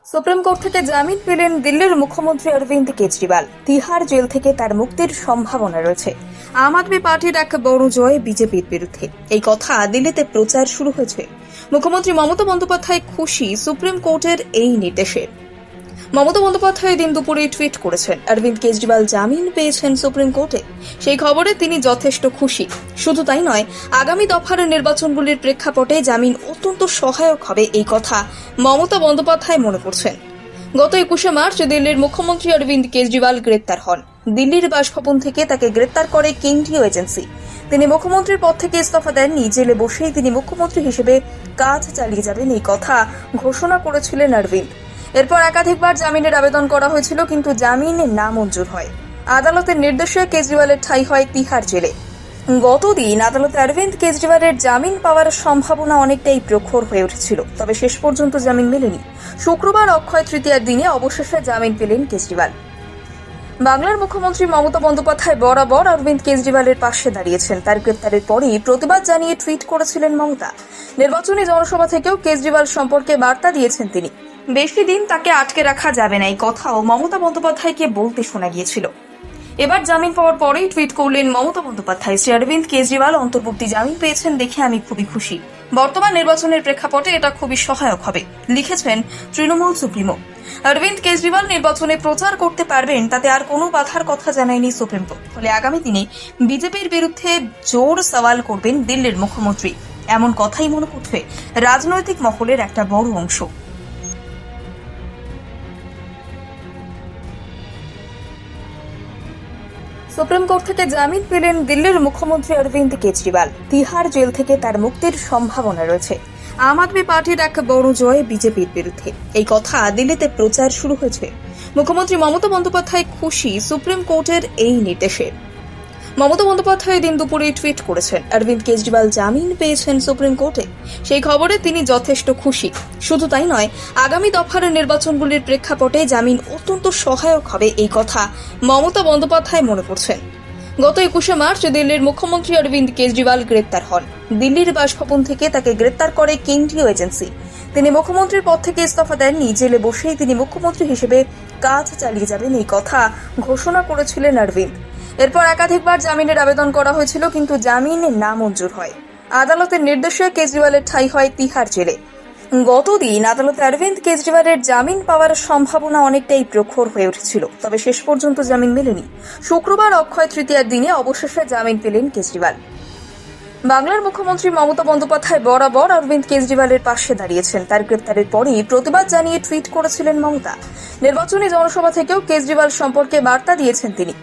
Supreme court থেকে জামিন পেলেন দিল্লির মুখ্যমন্ত্রী অরবিন্দ কেজরিওয়াল। তিহার জেল থেকে তার মুক্তির সম্ভাবনা রয়েছে। আম আদমি পার্টির এক বড় জয় বিজেপির বিরুদ্ধে, এই কথা দিল্লিতে প্রচার শুরু হয়েছে। মুখ্যমন্ত্রী মমতা বন্দ্যোপাধ্যায় খুশি সুপ্রিম কোর্টের এই নির্দেশে। মমতা বন্দ্যোপাধ্যায় দিন দুপুরে টুইট করেছেন, অরবিন্দ কেজরিওয়াল জামিন পেয়েছেন সুপ্রিম কোর্টে। সেই খবরে তিনি যথেষ্ট খুশি। শুধু তাই নয়, আগামী দফার নির্বাচনগুলির প্রেক্ষাপটে জামিন অত্যন্ত সহায়ক হবে, এই কথা মমতা বন্দ্যোপাধ্যায় মনে করছেন। গত 21শে মার্চ দিল্লির মুখ্যমন্ত্রী অরবিন্দ কেজরিওয়াল গ্রেপ্তার হন। দিল্লির বাসভবন থেকে তাকে গ্রেপ্তার করে কেন্দ্রীয় এজেন্সি। তিনি মুখ্যমন্ত্রীর পদ থেকে ইস্তফা দেননি। জেলে বসেই তিনি মুখ্যমন্ত্রী হিসেবে কাজ চালিয়ে যাবেন, এই কথা ঘোষণা করেছিলেন অরবিন্দ। এরপর একাধিকবার জামিনের আবেদন করা হয়েছিল, কিন্তু জামিন নামঞ্জুর হয়। আদালতের নির্দেশে কেজরিওয়ালের ঠাঁই হয় তিহার জেলে। গতদিন আদালতে অরবিন্দ কেজরিওয়ালের জামিন পাওয়ার সম্ভাবনা অনেকটাই প্রখর হয়ে উঠেছিল, তবে শেষ পর্যন্ত জামিন মেলেনি। শুক্রবার অক্ষয় তৃতীয়ার দিনে অবশেষে জামিন পেলেন কেজরিওয়াল। বাংলার মুখ্যমন্ত্রী মমতা বন্দ্যোপাধ্যায় বরাবর অরবিন্দ কেজরিওয়ালের পাশে দাঁড়িয়েছেন। তার গ্রেপ্তারের পরই প্রতিবাদ জানিয়ে টুইট করেছিলেন মমতা। নির্বাচনী জনসভা থেকেও কেজরিওয়াল সম্পর্কে বার্তা দিয়েছেন তিনি। বেশি দিন তাকে আটকে রাখা যাবে না, এই কথাও মমতা বন্দ্যোপাধ্যায়কে বলতে শোনা গিয়েছিল। এবার জামিন পাওয়ার পরেই টুইট করলেন মমতা বন্দ্যোপাধ্যায়, শ্রী অরবিন্দ কেজরিওয়াল অন্তর্বর্তী জামিন পেয়েছেন দেখে আমি খুবই খুশি। বর্তমান নির্বাচনের প্রেক্ষাপটে এটা খুবই সহায়ক হবে, লিখেছেন তৃণমূল সুপ্রিমো। অরবিন্দ কেজরিওয়াল নির্বাচনে প্রচার করতে পারবেন, তাতে আর কোনো বাধার কথা জানায়নি সুপ্রিম কোর্ট। ফলে আগামী দিনে বিজেপির বিরুদ্ধে জোর সওয়াল করবেন দিল্লির মুখ্যমন্ত্রী, এমন কথাই মনে করছে রাজনৈতিক মহলের একটা বড় অংশ। সুপ্রিম কোর্ট থেকে জামিন পেলেন দিল্লির মুখ্যমন্ত্রী অরবিন্দ কেজরিওয়াল। তিহার জেল থেকে তার মুক্তির সম্ভাবনা রয়েছে। আম আদমি পার্টির এক বড় জয় বিজেপির বিরুদ্ধে, এই কথা দিল্লিতে প্রচার শুরু হয়েছে। মুখ্যমন্ত্রী মমতা বন্দ্যোপাধ্যায় খুশি সুপ্রিম কোর্টের এই নির্দেশে। মমতা বন্দ্যোপাধ্যায় দিন দুপুরে টুইট করেছেন, অরবিন্দ কেজরিওয়াল জামিন পেয়েছেন সুপ্রিম কোর্টে। সেই খবরে তিনি যথেষ্ট খুশি। শুধু তাই নয়, আগামী দফার নির্বাচনগুলির প্রেক্ষাপটে জামিন অত্যন্ত সহায়ক হবে, এই কথা মমতা বন্দ্যোপাধ্যায় মনে করছেন। গত 21শে মার্চ দিল্লির মুখ্যমন্ত্রী অরবিন্দ কেজরিওয়াল গ্রেপ্তার হন। দিল্লির বাসভবন থেকে তাকে গ্রেপ্তার করে কেন্দ্রীয় এজেন্সি। তিনি মুখ্যমন্ত্রীর পদ থেকে ইস্তফা দেননি। জেলে বসেই তিনি মুখ্যমন্ত্রী হিসেবে কাজ চালিয়ে যাবেন, এই কথা ঘোষণা করেছিলেন অরবিন্দ। এরপর একাধিকবার জামিনের আবেদন করা হয়েছিল, কিন্তু জামিন নামঞ্জুর হয়। আদালতের নির্দেশে কেজরিওয়ালের ঠাঁই হয় তিহার জেলে। গতদিন আদালতে অরবিন্দ কেজরিওয়ালের জামিন পাওয়ার সম্ভাবনা অনেকটাই প্রখর হয়ে উঠেছিল, তবে শেষ পর্যন্ত জামিন মেলেনি। শুক্রবার অক্ষয় তৃতীয়ার দিনে অবশেষে জামিন পেলেন কেজরিওয়াল। বাংলার মুখ্যমন্ত্রী মমতা বন্দ্যোপাধ্যায় বরাবর অরবিন্দ কেজরিওয়ালের পাশে দাঁড়িয়েছেন। তার গ্রেপ্তারের পরই প্রতিবাদ জানিয়ে টুইট করেছিলেন মমতা। নির্বাচনী জনসভা থেকেও কেজরিওয়াল সম্পর্কে বার্তা দিয়েছেন তিনি।